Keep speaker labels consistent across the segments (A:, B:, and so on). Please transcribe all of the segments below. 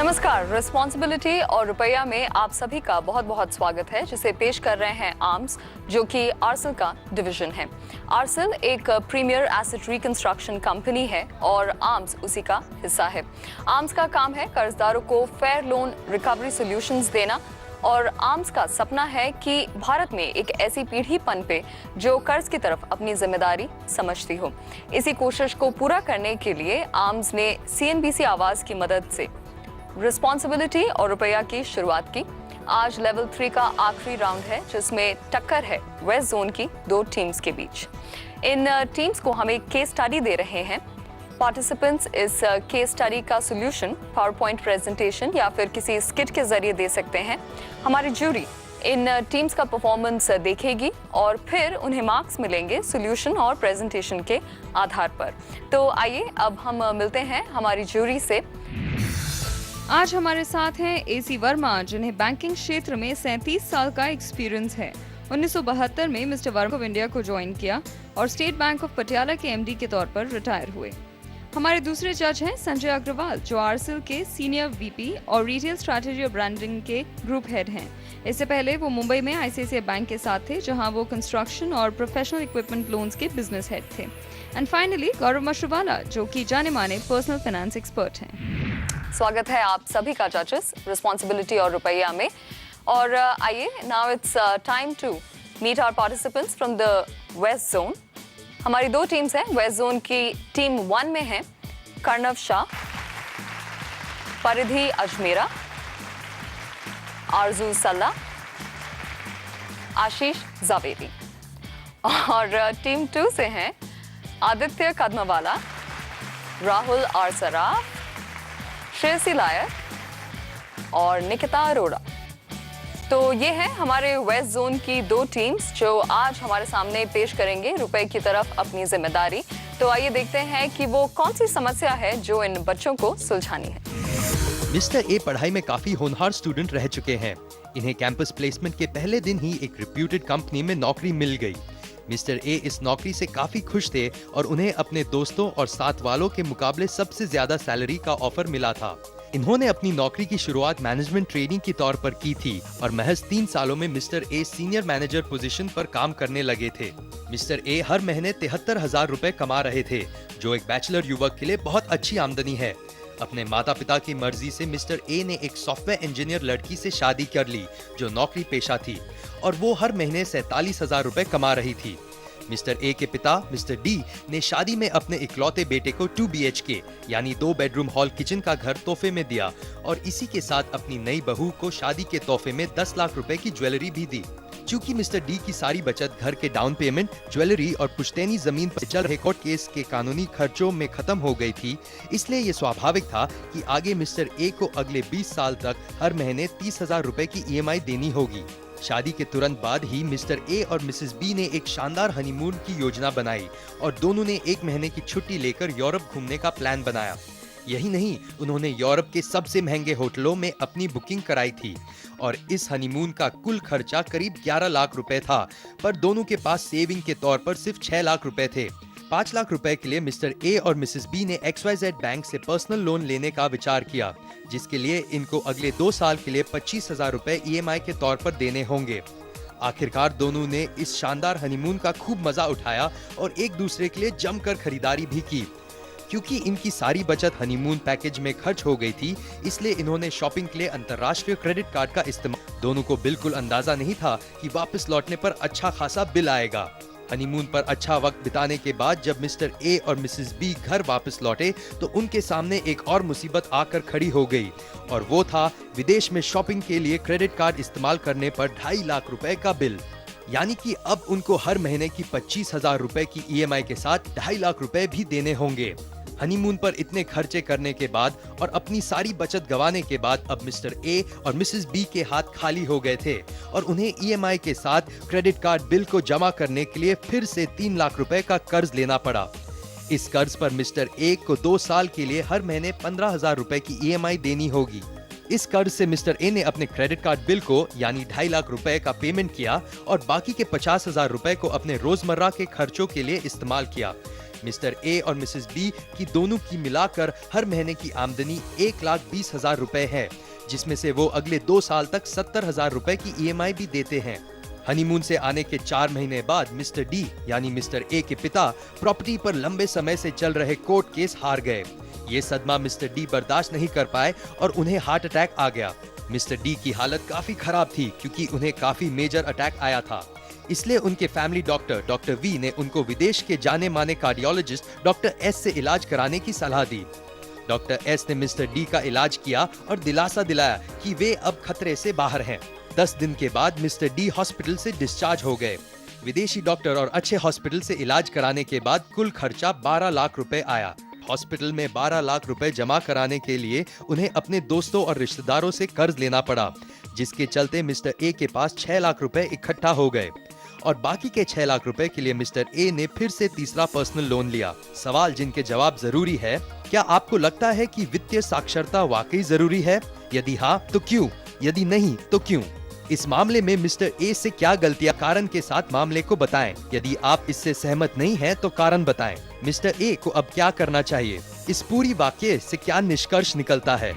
A: नमस्कार, रिस्पॉन्सिबिलिटी और रुपया में आप सभी का बहुत बहुत स्वागत है, जिसे पेश कर रहे हैं आर्म्स, जो कि आरसेल का डिवीजन है। आरसेल एक प्रीमियर एसेट रिकंस्ट्रक्शन कंपनी है और आर्म्स उसी का हिस्सा है। आर्म्स का काम है कर्जदारों को फेयर लोन रिकवरी सॉल्यूशंस देना, और आर्म्स का सपना है कि भारत में एक ऐसी पीढ़ी पनपे जो कर्ज की तरफ अपनी जिम्मेदारी समझती हो। इसी कोशिश को पूरा करने के लिए आर्म्स ने सीएनबीसी आवाज की मदद से रिस्पॉन्सिबिलिटी और रुपया की शुरुआत की। आज लेवल 3 का आखिरी राउंड है, जिसमें टक्कर है वेस्ट जोन की दो टीम्स के बीच। इन टीम्स को हम एक केस स्टडी दे रहे हैं। पार्टिसिपेंट्स इस केस स्टडी का सॉल्यूशन पावर पॉइंट प्रेजेंटेशन या फिर किसी स्किट के जरिए दे सकते हैं। हमारी ज्यूरी इन टीम्स का परफॉर्मेंस देखेगी और फिर उन्हें मार्क्स मिलेंगे सॉल्यूशन और प्रेजेंटेशन के आधार पर। तो आइए अब हम मिलते हैं हमारी ज्यूरी से।
B: आज हमारे साथ हैं एसी वर्मा, जिन्हें बैंकिंग क्षेत्र में 37 साल का एक्सपीरियंस है। 1972 में मिस्टर वर्मा ऑफ इंडिया को ज्वाइन किया और स्टेट बैंक ऑफ पटियाला के एमडी के तौर पर रिटायर हुए। हमारे दूसरे जज हैं संजय अग्रवाल, जो आरसेल के सीनियर वीपी और रिटेल स्ट्रैटेजी और ब्रांडिंग के ग्रुप हेड हैं। इससे पहले वो मुंबई में आईसीआईसीआई बैंक के साथ थे, जहां वो कंस्ट्रक्शन और प्रोफेशनल इक्विपमेंट लोन्स के बिजनेस हेड थे। एंड फाइनली गौरव मशरूवाला, जो कि जाने माने पर्सनल फाइनेंस एक्सपर्ट हैं।
A: स्वागत है आप सभी का जजेस रिस्पॉन्सिबिलिटी और रुपया में। और आइए, now it's time to meet our participants from the west zone. हमारी दो टीम्स हैं। वेस्ट जोन की टीम 1 में है कर्णव शाह, परिधि अजमेरा, आरजू सल्ला, आशीष जावेदी। और टीम 2 से हैं आदित्य कदमवाला, राहुल आर सराफ, श्रेयसी लायर और निकिता अरोड़ा। तो ये है हमारे वेस्ट जोन की दो टीम्स जो आज हमारे सामने पेश करेंगे रुपए की तरफ अपनी जिम्मेदारी। तो आइए देखते हैं कि वो कौन सी समस्या है जो इन बच्चों को सुलझानी है।
C: मिस्टर ए पढ़ाई में काफी होनहार स्टूडेंट रह चुके हैं। इन्हें कैंपस प्लेसमेंट के पहले दिन ही एक रिप्यूटेड कंपनी में नौकरी मिल गई। मिस्टर ए इस नौकरी से काफी खुश थे और उन्हें अपने दोस्तों और साथ वालों के मुकाबले सबसे ज्यादा सैलरी का ऑफर मिला था। इन्होंने अपनी नौकरी की शुरुआत मैनेजमेंट ट्रेनिंग के तौर पर की थी और महज 3 सालों में mister a senior manager position पर काम करने लगे थे। मिस्टर ए हर महीने 73,000 रुपए कमा रहे थे, जो एक बैचलर युवक के लिए बहुत अच्छी आमदनी है। अपने माता पिता की मर्जी से मिस्टर ए ने एक सॉफ्टवेयर इंजीनियर लड़की से शादी कर ली, जो नौकरी पेशा थी, और वो हर महीने 47,000 रुपए कमा रही थी। मिस्टर ए के पिता मिस्टर डी ने शादी में अपने इकलौते बेटे को 2 BHK यानी 2 बेडरूम हॉल किचन का घर तोहफे में दिया और इसी के साथ अपनी नई बहू को शादी के तोहफे में 10 लाख रुपए की ज्वेलरी भी दी। चूंकि मिस्टर डी की सारी बचत घर के डाउन पेमेंट, ज्वेलरी और पुश्तैनी जमीन पर चल रहे कोर्ट केस के कानूनी खर्चों में खत्म हो गई थी, इसलिए ये स्वाभाविक था कि आगे मिस्टर ए को अगले 20 साल तक हर महीने 30,000 रुपए की EMI देनी होगी। शादी के तुरंत बाद ही मिस्टर ए और मिसेस बी ने एक शानदार हनीमून की योजना बनाई और दोनों ने 1 महीने की छुट्टी लेकर यूरोप घूमने का प्लान बनाया। यही नहीं, उन्होंने यूरोप के सबसे महंगे होटलों में अपनी बुकिंग कराई थी और इस हनीमून का कुल खर्चा करीब 11 लाख रुपए था, पर दोनों के पास सेविंग के तौर पर सिर्फ 6 लाख रुपए थे। 5 लाख रुपए के लिए मिस्टर ए और मिसेस बी ने XYZ बैंक से पर्सनल लोन लेने का विचार किया, जिसके लिए इनको अगले 2 साल के लिए 25,000 रुपए EMI के तौर पर देने होंगे। आखिरकार दोनों ने इस शानदार हनीमून का खूब मजा उठाया और एक दूसरे के लिए जमकर खरीदारी भी की। क्योंकि इनकी सारी बचत हनीमून पैकेज में खर्च हो गई थी, इसलिए इन्होंने शॉपिंग के लिए अंतर्राष्ट्रीय क्रेडिट कार्ड का इस्तेमाल। दोनों को बिल्कुल अंदाजा नहीं था कि वापस लौटने पर अच्छा खासा बिल आएगा। हनीमून पर अच्छा वक्त बिताने के बाद जब मिस्टर ए और मिसेस बी घर वापस लौटे तो उनके सामने एक और मुसीबत आकर खड़ी हो गई, और वो था विदेश में शॉपिंग के लिए क्रेडिट कार्ड इस्तेमाल करने पर 2.5 लाख रुपए का बिल। यानी कि अब उनको हर महीने की 25,000 रुपए की EMI के साथ 2.5 लाख रुपए भी देने होंगे। हनीमून पर इतने खर्चे करने के बाद और अपनी सारी बचत गंवाने के बाद अब मिस्टर ए और मिसेस बी के हाथ खाली हो गए थे और उन्हें EMI के साथ क्रेडिट कार्ड बिल को जमा करने के लिए फिर से 3 लाख रुपए का कर्ज लेना पड़ा। इस कर्ज पर मिस्टर ए को 2 साल के लिए हर महीने 15,000 रुपए की EMI देनी होगी। इस कर्ज से मिस्टर ए ने अपने क्रेडिट कार्ड बिल को यानी 2.5 लाख रुपए का पेमेंट किया और बाकी के 50,000 रुपए को अपने रोजमर्रा के खर्चों के लिए इस्तेमाल किया। मिस्टर ए और मिसेस बी की दोनों की मिलाकर हर महीने की आमदनी 1,20,000 रुपए है, जिसमें से वो अगले 2 साल तक 70,000 रुपए की EMI भी देते हैं। हनीमून से आने के 4 महीने बाद मिस्टर डी यानी मिस्टर ए के पिता प्रॉपर्टी पर लंबे समय से चल रहे कोर्ट केस हार गए। ये सदमा मिस्टर डी बर्दाश्त नहीं कर पाए और उन्हें हार्ट अटैक आ गया। मिस्टर डी की हालत काफी खराब थी क्योंकि उन्हें काफी मेजर अटैक आया था। इसलिए उनके फैमिली डॉक्टर वी ने उनको विदेश के जाने माने कार्डियोलॉजिस्ट डॉक्टर एस से इलाज कराने की सलाह दी। डॉक्टर एस ने मिस्टर डी का इलाज किया और दिलासा दिलाया कि वे अब खतरे से बाहर हैं। 10 दिन के बाद मिस्टर डी हॉस्पिटल से डिस्चार्ज हो गए। विदेशी डॉक्टर और अच्छे हॉस्पिटल से इलाज कराने के बाद कुल खर्चा 12 लाख रुपए आया। हॉस्पिटल में 12 लाख रुपए जमा कराने के लिए उन्हें अपने दोस्तों और रिश्तेदारों से कर्ज लेना पड़ा, जिसके चलते मिस्टर ए के पास 6 लाख रुपए इकट्ठा हो गए और बाकी के 6 लाख रुपए के लिए मिस्टर ए ने फिर से तीसरा पर्सनल लोन लिया। सवाल जिनके जवाब जरूरी है, क्या आपको लगता है कि वित्तीय साक्षरता वाकई जरूरी है? यदि हाँ तो क्यों? यदि नहीं तो क्यों? इस मामले में मिस्टर ए से क्या गलतियां, कारण के साथ मामले को बताएं। यदि आप इससे सहमत नहीं हैं तो कारण बताएं। मिस्टर ए को अब क्या करना चाहिए? इस पूरी वाकये से क्या निष्कर्ष निकलता है?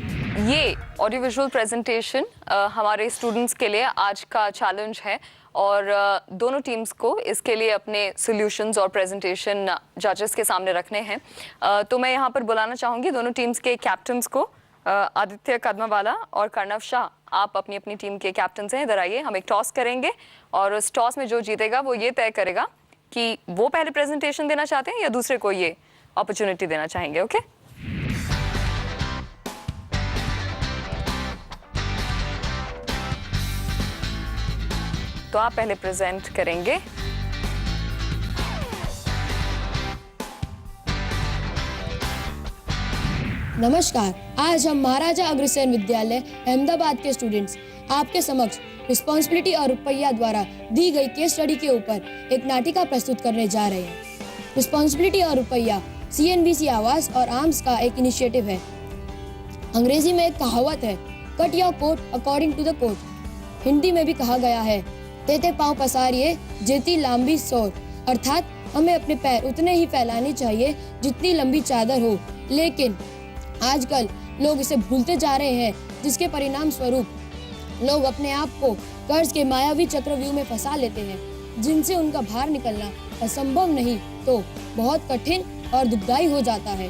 A: ये ऑडियो विजुअल प्रेजेंटेशन हमारे स्टूडेंट्स के लिए आज का चैलेंज है और दोनों टीम्स को इसके लिए अपने सॉल्यूशंस और प्रेजेंटेशन जजेस के सामने रखने हैं। तो मैं यहाँ पर बुलाना चाहूँगी दोनों टीम्स के कैप्टन्स को। आदित्य कदमावाला और कर्णव शाह, आप अपनी अपनी टीम के कैप्टन हैं, इधर आइए। हम एक टॉस करेंगे और उस टॉस में जो जीतेगा वो ये तय करेगा कि वो पहले प्रेजेंटेशन देना चाहते हैं या दूसरे को ये अपॉर्चुनिटी देना चाहेंगे। ओके, तो आप पहले प्रेजेंट करेंगे।
D: नमस्कार, आज हम महाराजा अग्रसेन विद्यालय अहमदाबाद के स्टूडेंट्स आपके समक्ष रिस्पॉन्सिबिलिटी और रुपया द्वारा दी गई केस स्टडी के ऊपर एक नाटिका प्रस्तुत करने जा रहे हैं। रिस्पॉन्सिबिलिटी और रुपया CNBC आवास और आर्म्स का एक इनिशिएटिव है। अंग्रेजी में एक कहावत है, cut your coat according to the coat. Hindi में भी कहा गया है, तेते पाँव पसारिए जेती लंबी सोर, अर्थात हमें अपने पैर उतने ही फैलाने चाहिए जितनी लंबी चादर हो। लेकिन आजकल लोग इसे भूलते जा रहे हैं, जिसके परिणाम स्वरूप लोग अपने आप को कर्ज के मायावी चक्रव्यूह में फंसा लेते हैं, जिनसे उनका बाहर निकलना असंभव नहीं तो बहुत कठिन और दुखदाई हो जाता है।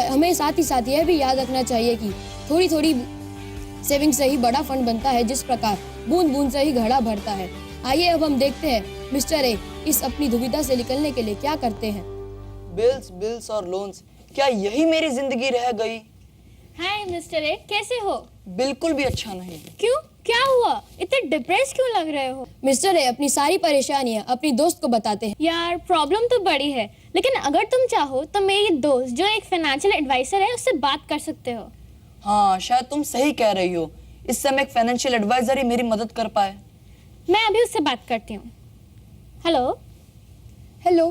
D: हमें साथ ही साथ यह भी याद रखना चाहिए कि थोड़ी थोड़ी सेविंग से ही बड़ा फंड बनता है, जिस प्रकार बूंद बूंद से ही घड़ा भरता है। आइए अब हम देखते हैं मिस्टर ए इस अपनी दुविधा से निकलने के लिए क्या करते हैं।
E: बिल्स और लोन्स, क्या यही मेरी जिंदगी रह गई?
F: हाय मिस्टर ए, कैसे हो?
E: बिल्कुल भी अच्छा नहीं।
F: क्यों, क्या हुआ? इतने डिप्रेस क्यों लग रहे हो?
D: मिस्टर ए अपनी सारी परेशानियां अपनी दोस्त को बताते हैं।
F: यार प्रॉब्लम तो बड़ी है, लेकिन अगर तुम चाहो तो मेरी दोस्त जो एक फाइनेंशियल एडवाइजर है उससे बात कर सकते हो।
E: हाँ, शायद तुम सही कह रही हो। इस समय एक फाइनेंशियल एडवाइजर ही मेरी मदद कर पाए।
F: मैं अभी उससे बात करती हूँ। Hello
D: hello,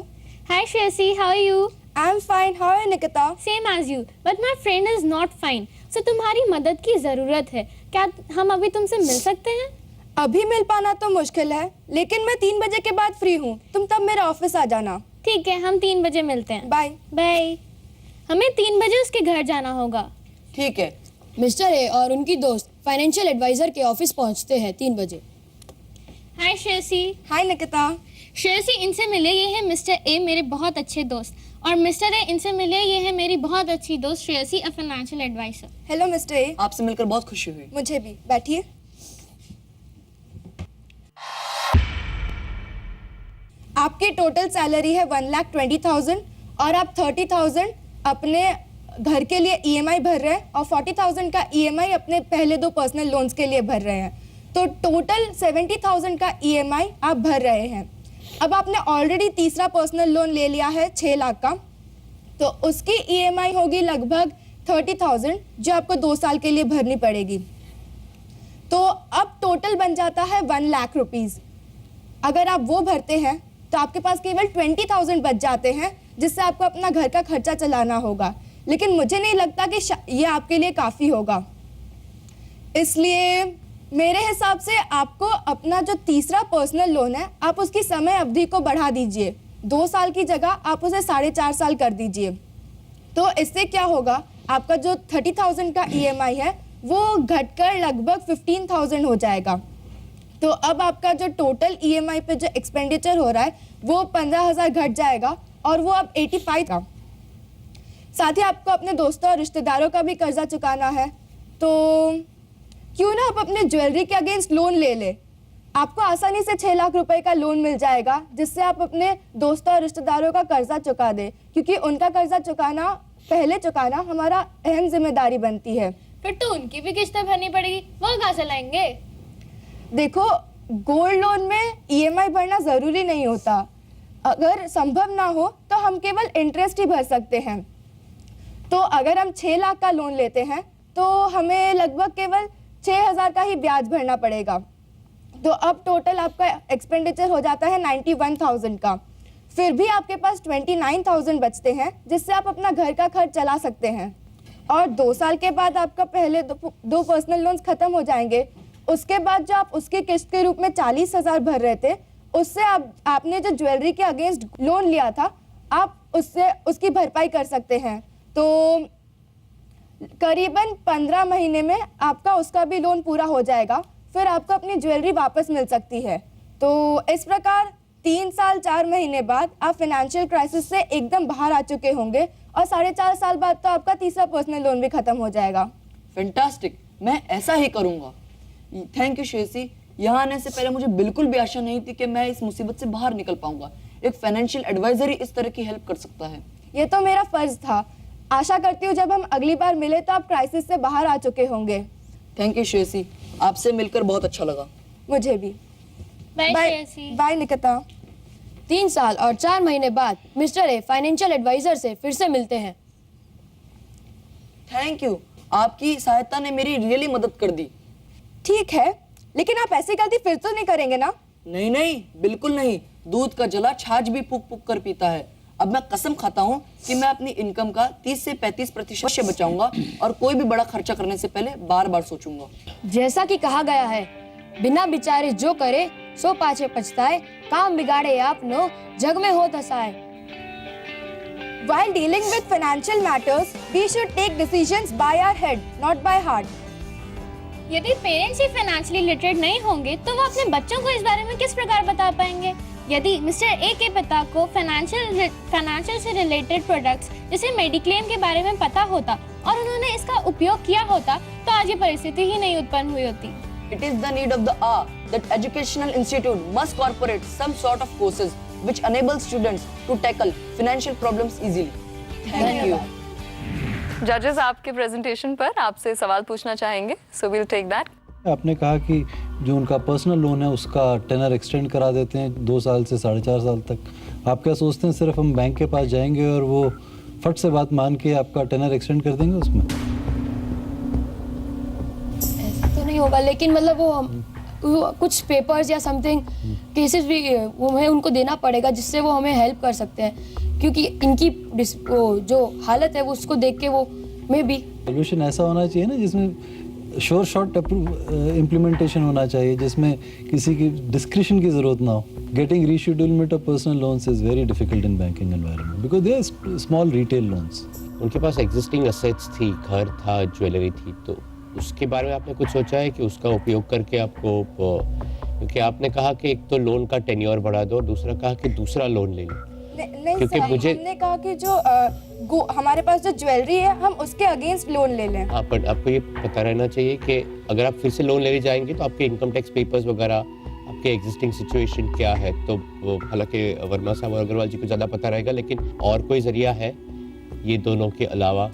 F: hi Shreyasi, how are you?
D: I'm fine. How are you, Nikita?
F: Same as you, but my friend is not fine, so तुम्हारी मदद की जरूरत है। क्या हम अभी तुमसे मिल सकते हैं?
G: अभी मिल पाना तो मुश्किल है, लेकिन मैं 3 बजे के बाद फ्री हूँ। तुम तब मेरे ऑफिस आ जाना।
F: ठीक है, हम 3 बजे मिलते हैं।
G: Bye
F: bye. हमें 3 बजे उसके घर जाना होगा।
E: ठीक है।
D: मिस्टर ए और उनकी दोस्त फाइनेंशियल एडवाइजर के ऑफिस पहुंचते हैं 3 बजे।
F: हाय श्रेयसी।
G: हाय निकिता।
F: श्रेयसी, इनसे मिले, ये है मिस्टर ए, मेरे बहुत अच्छे दोस्त। और मिस्टर ए, इनसे मिले, ये है मेरी बहुत अच्छी दोस्त Shreyasi, a financial advisor.
G: Hello mister A.
E: आपसे मिलकर बहुत खुशी हुई।
G: मुझे भी। बैठिए। आपकी टोटल सैलरी है 1,20,000 और आप 30,000 अपने घर के लिए EMI भर रहे हैं और 40,000 का EMI अपने पहले 2 पर्सनल लोन्स के लिए भर रहे हैं। तो टोटल 70,000 का EMI आप भर रहे हैं। अब आपने ऑलरेडी तीसरा पर्सनल लोन ले लिया है 6 लाख का, तो उसकी EMI होगी लगभग 30,000 जो आपको 2 साल के लिए भरनी पड़ेगी। तो अब टोटल बन जाता है 1 लाख रुपीज़। अगर आप वो भरते हैं तो आपके पास केवल 20,000 बच जाते हैं, जिससे आपको अपना घर का खर्चा चलाना होगा। लेकिन मुझे नहीं लगता कि ये आपके लिए काफ़ी होगा। इसलिए मेरे हिसाब से आपको अपना जो तीसरा पर्सनल लोन है, आप उसकी समय अवधि को बढ़ा दीजिए। 2 साल की जगह आप उसे 4.5 साल कर दीजिए। तो इससे क्या होगा, आपका जो 30,000 का EMI है वो घटकर लगभग 15,000 हो जाएगा। तो अब आपका जो टोटल EMI पे जो एक्सपेंडिचर हो रहा है वो 15,000 घट जाएगा और वो अब 85 का। साथ ही आपको अपने दोस्तों और रिश्तेदारों का भी कर्जा चुकाना है, तो क्यों ना आप अपने ज्वेलरी के अगेंस्ट लोन ले ले। आपको आसानी से 6 लाख रुपए का लोन मिल जाएगा, जिससे आप अपने दोस्तों और रिश्तेदारों का कर्जा चुका दे, क्योंकि उनका कर्जा पहले चुकाना हमारा अहम जिम्मेदारी बनती है।
F: फिर तो उनकी भी किस्तें भरनी पड़ेगी, वो कहाँ से लाएंगे?
G: देखो, गोल्ड लोन में EMI भरना जरूरी नहीं होता। अगर संभव ना हो तो हम केवल इंटरेस्ट ही भर सकते हैं। तो अगर हम 6 लाख का लोन लेते हैं तो हमें लगभग केवल 6,000 का ही ब्याज भरना पड़ेगा। तो अब टोटल आपका एक्सपेंडिचर हो जाता है 91,000 का। फिर भी आपके पास 29,000 बचते हैं, जिससे आप अपना घर का खर्च चला सकते हैं। और 2 साल के बाद आपका पहले दो पर्सनल लोन्स खत्म हो जाएंगे। उसके बाद जो आप उसकी किस्त के रूप में 40,000 भर रहे थे, उससे आपने जो ज्वेलरी के अगेंस्ट लोन लिया था, आप उसकी भरपाई कर सकते हैं। तो करीबन 15 महीने में आपका उसका भी लोन पूरा हो जाएगा, फिर आपको अपनी ज्वेलरी वापस मिल सकती है। तो इस प्रकार 3 साल 4 महीने बाद आप फाइनेंशियल क्राइसिस से एकदम बाहर आ चुके होंगे और 4.5 साल बाद तो आपका तीसरा पर्सनल लोन भी खत्म हो जाएगा।
E: फैंटास्टिक, मैं ऐसा ही करूंगा। Thank you Shreyasi. यहाँ आने से पहले मुझे बिल्कुल भी आशा नहीं थी कि मैं इस मुसीबत से बाहर निकल पाऊंगा। एक फाइनेंशियल एडवाइजर ही इस तरह की हेल्प कर सकता है।
G: ये तो मेरा फर्ज था। आशा करती हूँ जब हम अगली बार मिले तो आप क्राइसिस से बाहर आ चुके होंगे।
E: थैंक यू श्रेयसी, आपसे मिलकर बहुत अच्छा लगा।
G: मुझे भी।
F: Bye
G: bye
F: Shreyasi.
G: Bye Nikita.
D: 3 साल और 4 महीने बाद मिस्टर ए फाइनेंशियल एडवाइजर से फिर से मिलते हैं।
E: थैंक यू, आपकी सहायता ने मेरी रियली मदद कर दी।
G: ठीक है, लेकिन आप ऐसी गलती फिर तो नहीं करेंगे ना?
E: नहीं नहीं, बिल्कुल नहीं। दूध का जला छाछ भी फूक फूक कर पीता है। अब मैं कसम खाता हूँ कि मैं अपनी इनकम का 30 से 35% से बचाऊंगा और कोई भी बड़ा खर्चा करने से पहले बार बार सोचूंगा।
D: जैसा कि कहा गया है, बिना विचारे जो करे सो पाछे पछताए, काम बिगाड़े आपनो जग में होत हसाए।
G: While dealing with financial matters, we should take decisions by our head, not by heart.
F: यदि पेरेंट्स ही फाइनेंशियली लिटरेट नहीं होंगे तो वो अपने बच्चों को इस बारे में किस प्रकार बता पाएंगे? यदि मिस्टर ए के पिता को फाइनेंशियल से रिलेटेड प्रोडक्ट्स जैसे मेडिक्लेम के बारे में पता होता और उन्होंने इसका उपयोग किया होता तो आज ये परिस्थिति ही नहीं उत्पन्न हुई होती।
E: It is the need of the hour that educational institute must incorporate some sort of courses which enable students to tackle financial problems easily. Thank you.
A: जजेस आपके प्रेजेंटेशन पर आपसे सवाल पूछना चाहेंगे, सो विल टेक दैट।
H: आपने कहा कि जो उनका पर्सनल लोन है उसका टेनर एक्सटेंड करा देते हैं 2 साल से 4.5 साल तक। आप क्या सोचते हैं सिर्फ हम बैंक के पास जाएंगे और वो फट से बात मान के आपका टेनर एक्सटेंड कर देंगे उसमें?
D: ऐसा तो नहीं होगा, लेकिन मतलब वो कुछ पेपर्स या समथिंग केसेस भी वो हमें उनको देना पड़ेगा, जिससे वो हमें हेल्प कर सकते हैं, क्योंकि इनकी वो जो हालत है वो उसको देख के वो में भी
H: सोल्यूशन ऐसा होना चाहिए ना जिसमें शॉर्ट इम्प्लीमेंटेशन होना चाहिए, जिसमें किसी की डिस्क्रिशन की जरूरत ना हो। Getting reschedulement of personal loans is very difficult in banking environment because they are small retail loans.
I: उनके पास एग्जिस्टिंग असेट्स थी, घर था, ज्वेलरी थी, तो उसके बारे में आपने कुछ सोचा है कि उसका उपयोग करके आपको, क्योंकि आपने कहा कि एक तो लोन का टेन्योर बढ़ा दो और दूसरा कहा कि दूसरा लोन ले लो।
G: नहीं
I: क्योंकि
G: सर,
I: मुझे
G: हमने कहा कि जो हमारे पास जो ज्वेलरी है हम उसके अगेंस्ट लोन ले लें।
I: हाँ, पर आपको ये पता रहना चाहिए कि अगर आप फिर से लोन लेने जाएंगे तो आपके इनकम टैक्स पेपर्स वगैरह, आपके एग्जिस्टिंग सिचुएशन क्या है, तो वो हालांकि वर्मा साहब और अग्रवाल जी को ज़्यादा पता रहेगा, लेकिन और कोई जरिया है ये दोनों के अलावा?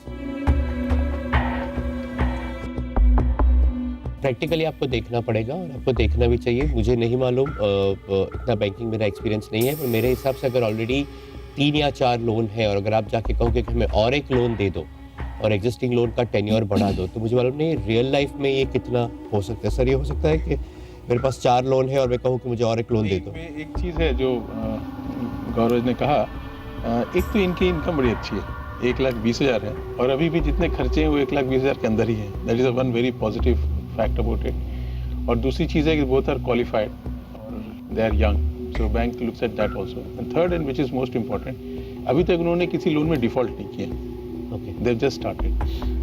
I: प्रैक्टिकली आपको देखना पड़ेगा और आपको देखना भी चाहिए। मुझे नहीं मालूम, इतना बैंकिंग मेरा एक्सपीरियंस नहीं है, पर मेरे हिसाब से अगर ऑलरेडी 3 या 4 लोन है और अगर आप जाके कहोगे कि हमें और एक लोन दे दो और एग्जिस्टिंग लोन का टेन्योर बढ़ा दो, तो मुझे मालूम नहीं रियल लाइफ में ये कितना हो सकता है। सर, ये हो सकता है कि मेरे पास 4 लोन है और मैं कहूँ कि मुझे और एक लोन दे दो?
J: एक चीज़ है जो गौरव ने कहा, एक तो इनकी इनकम बड़ी अच्छी है, 1,20,000 है और अभी भी जितने खर्चे हैं वो 1,20,000 के अंदर ही है। That is one very positive fact about it. और दूसरी चीज़ है कि बोथ आर क्वालिफाइड और they are young, so bank looks at that also. And third and which is most important, अभी तक उन्होंने किसी लोन में डिफॉल्ट नहीं किया,
I: okay,
J: they've just started.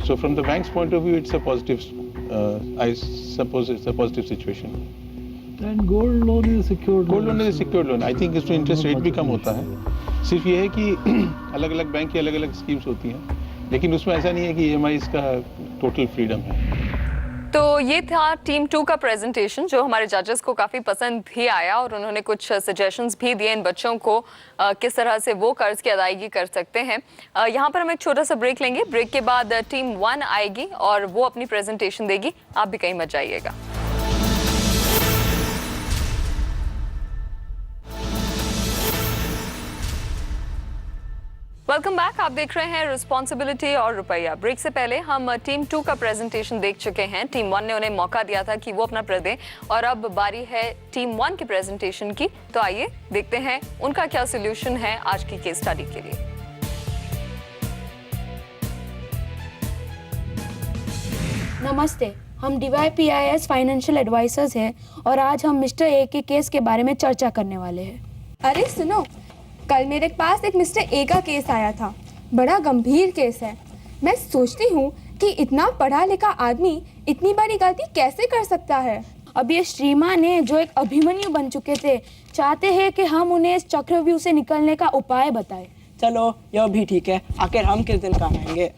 J: So from the bank's point of view, it's a positive, I suppose it's a positive situation.
H: And gold loan is a secured
J: Gold loan is a secured loan. I think इसमें interest rate भी कम होता है। सिर्फ ये है कि अलग-अलग bank की अलग-अलग स्कीम्स होती हैं, लेकिन उसमें ऐसा नहीं है कि EMIs का टोटल फ्रीडम है।
A: तो ये था टीम 2 का प्रेजेंटेशन जो हमारे जजेस को काफ़ी पसंद भी आया और उन्होंने कुछ सजेशंस भी दिए इन बच्चों को किस तरह से वो कर्ज की अदायगी कर सकते हैं। यहाँ पर हम एक छोटा सा ब्रेक लेंगे। ब्रेक के बाद टीम 1 आएगी और वो अपनी प्रेजेंटेशन देगी। आप भी कहीं मत जाइएगा। Welcome back. आप देख रहे हैं रिस्पॉन्सिबिलिटी और रुपया। ब्रेक से पहले हम टीम 2 का प्रेजेंटेशन देख चुके हैं। टीम 1 ने उन्हें मौका दिया था कि वो अपना दें और अब बारी है टीम 1 के प्रेजेंटेशन की। तो आइए देखते हैं उनका क्या सोल्यूशन है आज की केस स्टडी के लिए।
D: नमस्ते, हम DYPIS फाइनेंशियल एडवाइजर्स हैं और आज हम मिस्टर ए के केस के बारे में चर्चा करने वाले हैं।
G: अरे सुनो, कल मेरे पास एक मिस्टर ए का केस आया था। बड़ा गंभीर केस है। मैं सोचती हूँ कि इतना पढ़ा लिखा आदमी इतनी बड़ी गलती कैसे कर सकता है।
D: अब ये श्रीमान ने जो एक अभिमन्यु बन चुके थे चाहते हैं कि हम उन्हें इस चक्रव्यूह से निकलने का उपाय बताएं।
E: चलो यह भी ठीक है, आखिर हम किस दिन काम आएंगे।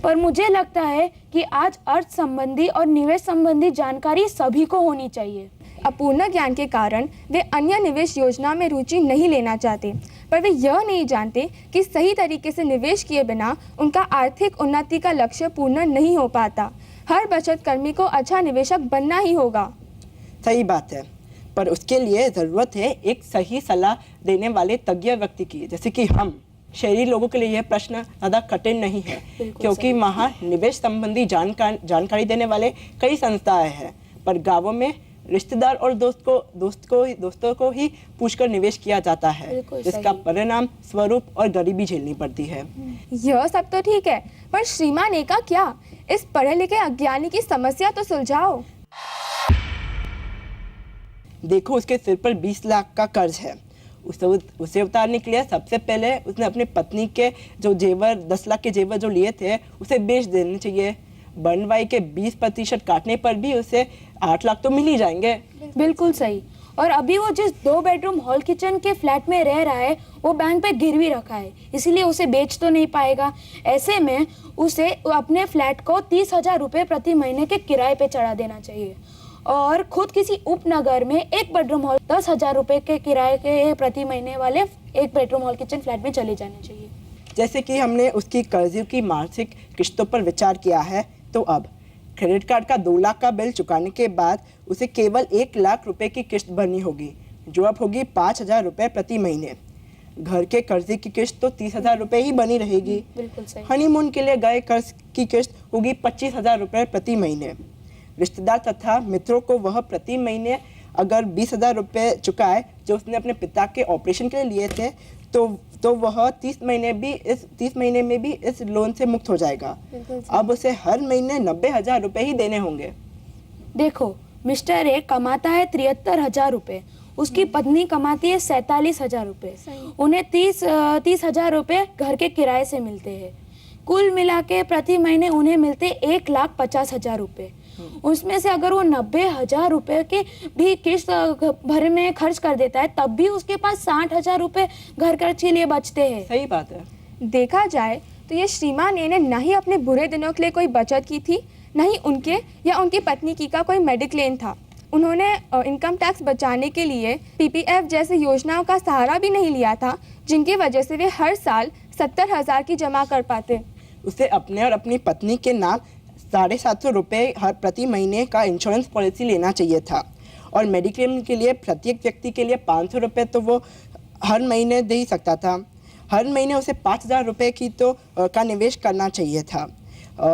D: पर मुझे लगता है कि आज अर्थ संबंधी और निवेश संबंधी जानकारी सभी को होनी चाहिए।
G: अपूर्ण ज्ञान के कारण वे अन्य निवेश योजना में रुचि नहीं लेना चाहते, पर वे यह नहीं जानते कि सही तरीके से निवेश किए बिना उनका आर्थिक उन्नति का लक्ष्य पूर्ण नहीं हो पाता। हर बचत कर्मी को अच्छा निवेशक बनना ही होगा।
E: सही बात है, पर उसके लिए ज़रूरत है एक सही सलाह देने वाले तज्ञ व्यक्ति की, जैसे कि हम। शहरी लोगों के लिए यह प्रश्न ज़्यादा कठिन नहीं है, क्योंकि वहाँ निवेश संबंधी जानकारी देने वाले कई संस्थाएं हैं, पर गाँवों में रिश्तेदार और दोस्तों को ही पूछकर निवेश किया जाता है, जिसका परिणाम स्वरूप और गरीबी झेलनी पड़ती है।
G: यह सब तो ठीक है, पर श्रीमान ए का क्या? इस पढ़े लिखे अज्ञानी की समस्या तो सुलझाओ।
E: देखो, उसके सिर पर 20 लाख का कर्ज है। उसे उतारने के लिए सबसे पहले उसने अपनी पत्नी के जो जेवर 10 लाख के जेवर जो लिए थे उसे बेच देने चाहिए। बनवाई के 20% काटने पर भी उसे 8 लाख तो मिल ही जाएंगे।
D: बिल्कुल सही। और अभी वो जिस 2 बेडरूम हॉल किचन के फ्लैट में रह रहा है वो बैंक पे गिरवी रखा है, इसीलिए उसे बेच तो नहीं पाएगा। ऐसे में उसे अपने फ्लैट को 30,000 रुपये प्रति महीने के किराए पे चढ़ा देना चाहिए और खुद किसी उपनगर में 1 बेडरूम हॉल 10,000 रुपये के किराए के प्रति महीने वाले 1 बेडरूम हॉल किचन फ्लैट में चले जाना चाहिए।
E: जैसे कि हमने उसकी कर्ज की मासिक किस्तों पर विचार किया है, तो अब क्रेडिट कार्ड का 2 लाख का बिल चुकाने के बाद उसे केवल 1 लाख रुपए की किस्त भरनी होगी, जो अब होगी 5,000 रुपये प्रति महीने। घर के कर्जे की किस्त तो 30,000 रुपये ही बनी रहेगी।
D: बिल्कुल सही।
E: हनीमून के लिए गए कर्ज की किस्त होगी 25,000 रुपये प्रति महीने। रिश्तेदार तथा मित्रों को वह प्रति महीने अगर 20,000 रुपये चुकाए जो उसने अपने पिता के ऑपरेशन के लिए लिए थे, तो वह 30 महीने में भी इस लोन से मुक्त हो जाएगा। अब उसे हर महीने 90,000 रुपये ही देने होंगे।
D: देखो, मिस्टर ए कमाता है 73,000 रुपये, उसकी पत्नी कमाती है 47,000 रुपये। उन्हें 30,000 रुपये घर के किराए से मिलते हैं। कुल मिला के प्रति महीने उन्हें मिलते 1,50,000 रुपये। उसमें से अगर वो 90,000 रुपये के भी किस्त भर में खर्च कर देता है तब भी उसके पास 60,000 रुपये घर खर्च के लिए बचते हैं।
E: सही बात है।
G: देखा जाए तो ये श्रीमान ए ने न ही अपने बुरे दिनों के लिए कोई बचत की थी, न ही उनके या उनकी पत्नी की का कोई मेडिक्लेम था। उन्होंने इनकम टैक्स बचाने के लिए PPF जैसी योजनाओं का सहारा भी नहीं लिया था, जिनकी वजह से वे हर साल 70,000 की जमा कर पाते।
E: उसे अपने और अपनी पत्नी के नाम 750 रुपये हर प्रति महीने का इंश्योरेंस पॉलिसी लेना चाहिए था, और मेडिक्लेम के लिए प्रत्येक व्यक्ति के लिए 500 रुपये तो वो हर महीने दे ही सकता था। हर महीने उसे 5,000 रुपये की तो का निवेश करना चाहिए था।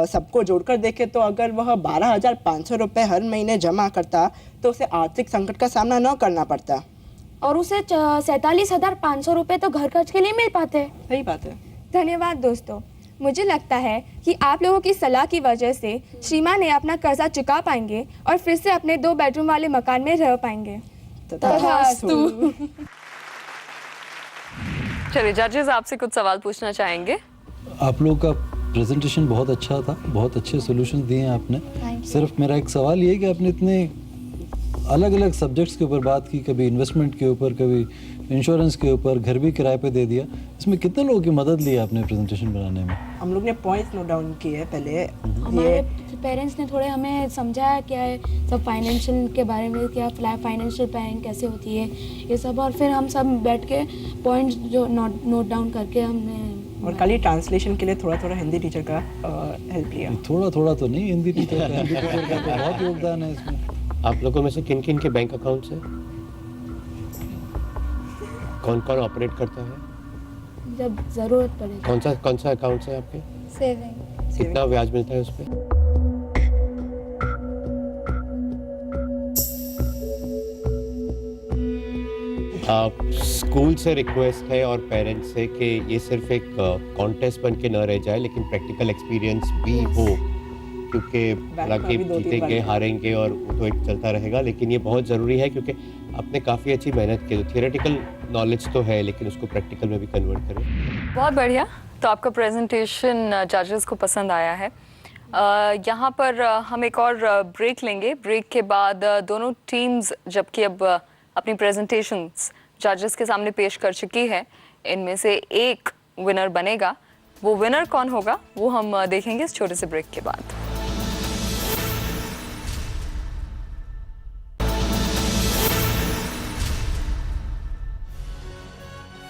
E: सबको जोड़कर देखे तो अगर वह 12,500 रुपये हर महीने जमा करता तो उसे आर्थिक संकट का सामना न करना पड़ता, और
D: उसे 47,500 रुपये तो घर खर्च के लिए मिल पाते।
E: सही बात है।
G: धन्यवाद दोस्तों। मुझे लगता है कि आप लोगों की सलाह की वजह से श्रीमान ने अपना कर्जा चुका पाएंगे और फिर से अपने 2 बेडरूम वाले मकान में रह पाएंगे। तथास्तु।
A: चलिए जजेस आपसे कुछ सवाल पूछना चाहेंगे।
H: आप लोग का प्रेजेंटेशन बहुत अच्छा था, बहुत अच्छे सॉल्यूशंस दिए हैं आपने। सिर्फ मेरा एक सवाल ये है कि आपने इतने अलग अलग सब्जेक्ट्स के ऊपर बात की, कभी इन्वेस्टमेंट के ऊपर, कभी इंश्योरेंस के ऊपर, घर भी किराए पे दे दिया। इसमें कितने लोगों की मदद ली आपने प्रेजेंटेशन बनाने में?
K: हम लोग ने पॉइंट्स नोट डाउन किए पहले।
D: हमारे पेरेंट्स ने थोड़े हमें समझाया क्या है सब फाइनेंशियल के बारे में, क्या फाइनेंशियल प्लानिंग कैसे होती है ये सब, और फिर हम सब बैठ के पॉइंट्स जो नोट डाउन करके हमने।
K: और खाली ट्रांसलेशन के लिए थोड़ा थोड़ा हिंदी टीचर का हेल्प लिया।
H: थोड़ा थोड़ा तो नहीं, हिंदी टीचर का तो बहुत योगदान है इसमें।
I: आप लोगों में से किन किन के बैंक अकाउंट्स हैं? कौन कौन ऑपरेट करता है?
D: जब जरूरत पड़े।
I: कौन सा अकाउंट है आपके?
D: सेविंग।
I: कितना ब्याज मिलता है उस पे? स्कूल से रिक्वेस्ट है और पेरेंट्स से कि ये सिर्फ एक कॉन्टेस्ट बन के न रह जाए, लेकिन प्रैक्टिकल एक्सपीरियंस भी हो, क्योंकि हालांकि जीतेंगे हारेंगे और वो तो एक चलता रहेगा, लेकिन ये बहुत ज़रूरी है क्योंकि आपने काफ़ी अच्छी मेहनत की। तो थियोरेटिकल नॉलेज तो है, लेकिन उसको प्रैक्टिकल में भी कन्वर्ट करें।
A: बहुत बढ़िया। तो आपका प्रेजेंटेशन जजेस को पसंद आया है। यहाँ पर हम एक और ब्रेक लेंगे। ब्रेक के बाद दोनों टीम्स जबकि अब अपनी प्रेजेंटेशंस जजेस के सामने पेश कर चुकी है, इनमें से एक विनर बनेगा। वो विनर कौन होगा वो हम देखेंगे इस छोटे से ब्रेक के बाद।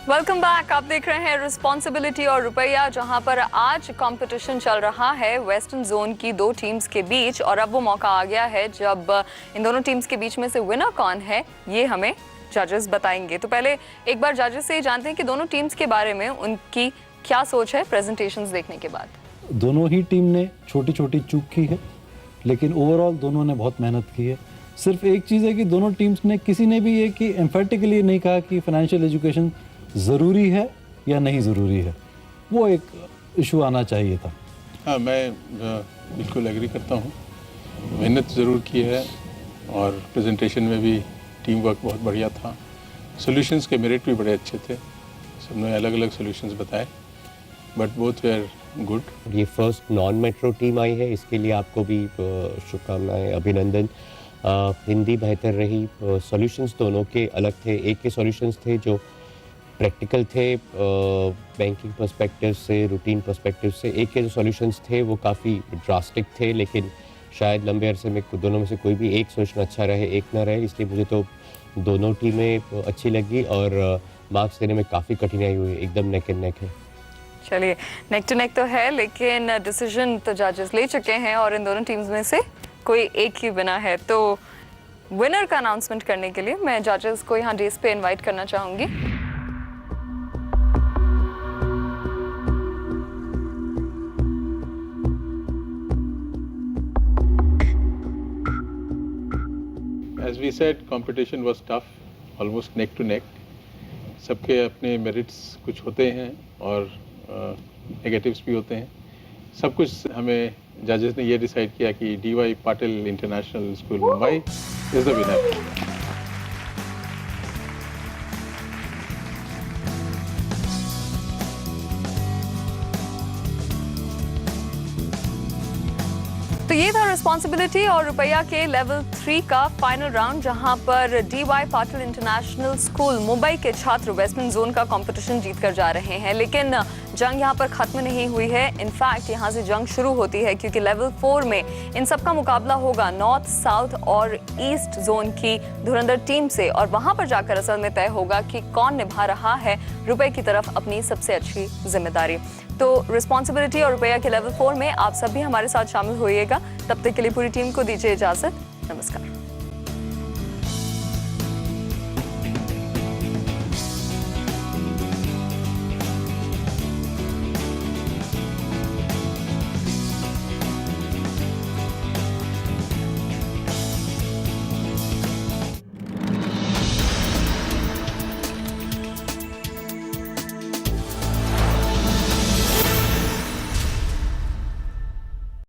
A: Welcome back. आप देख रहे हैं रिस्पॉन्सिबिलिटी और रुपया, जहां पर आज कंपटीशन चल रहा है वेस्टर्न जोन की दो टीम्स के बीच, और अब वो मौका आ गया है जब इन दोनों टीम्स के बीच में से विनर कौन है ये हमें जजेस बताएंगे। तो पहले एक बार जजेस से जानते हैं कि दोनों टीम्स के बारे में उनकी क्या सोच है प्रेजेंटेशंस देखने के बाद।
H: दोनों ही टीम ने छोटी छोटी चूक की है, लेकिन ओवरऑल दोनों ने बहुत मेहनत की है। सिर्फ एक चीज़ है कि दोनों टीम्स ने किसी ने भी ये कि एम्फेटिकली नहीं कहा कि फाइनेंशियल एजुकेशन ज़रूरी है या नहीं ज़रूरी है। वो एक इशू आना चाहिए था।
J: हाँ, मैं बिल्कुल एग्री करता हूँ। मेहनत ज़रूर की है और प्रेजेंटेशन में भी टीम वर्क बहुत बढ़िया था। सॉल्यूशंस के मेरिट भी बड़े अच्छे थे, सबने अलग अलग सॉल्यूशंस बताए, बट बोथ वेयर गुड।
I: ये फर्स्ट नॉन मेट्रो टीम आई है, इसके लिए आपको भी शुभकामनाएं, अभिनंदन। हिंदी बेहतर रही। सॉल्यूशंस दोनों के अलग थे। एक के सॉल्यूशंस थे जो प्रैक्टिकल थे बैंकिंग पर्सपेक्टिव से, रूटीन पर्सपेक्टिव से। एक के जो सॉल्यूशंस थे वो काफ़ी ड्रास्टिक थे, लेकिन शायद लंबे अरसे में दोनों में से कोई भी एक सोचना अच्छा रहे, एक ना रहे। इसलिए मुझे तो दोनों टीमें अच्छी लगी और मार्क्स देने में काफ़ी कठिनाई हुई। एकदम नेक एंड नेक है।
A: चलिए, नेक टू नेक तो है, लेकिन डिसीजन तो जजेस ले चुके हैं और इन दोनों टीम्स में से कोई एक ही विनर है। तो विनर का अनाउंसमेंट करने के लिए मैं जजेस को यहाँ डेस्क पे इनवाइट करना चाहूँगी।
J: As we said, competition was tough, almost neck to neck. सबके अपने मेरिट्स कुछ होते हैं और नेगेटिव्स भी होते हैं। सब कुछ हमें जजेस ने ये डिसाइड किया कि DY Patil international school Mumbai is the winner.
A: तो ये था रिस्पॉन्सिबिलिटी और रुपया के लेवल 3 का फाइनल राउंड, जहां पर DY Patil international school Mumbai के छात्र वेस्टर्न जोन का कंपटीशन जीत कर जा रहे हैं। लेकिन जंग यहां पर खत्म नहीं हुई है। इनफैक्ट यहां से जंग शुरू होती है, क्योंकि लेवल 4 में इन सबका मुकाबला होगा नॉर्थ, साउथ और ईस्ट जोन की धुरंधर टीम से, और वहां पर जाकर असल में तय होगा कि कौन निभा रहा है रुपये की तरफ अपनी सबसे अच्छी जिम्मेदारी। तो रिस्पॉन्सिबिलिटी और रुपया के लेवल 4 में आप सभी हमारे साथ शामिल होइएगा। तब तक के लिए पूरी टीम को दीजिए इजाजत। नमस्कार।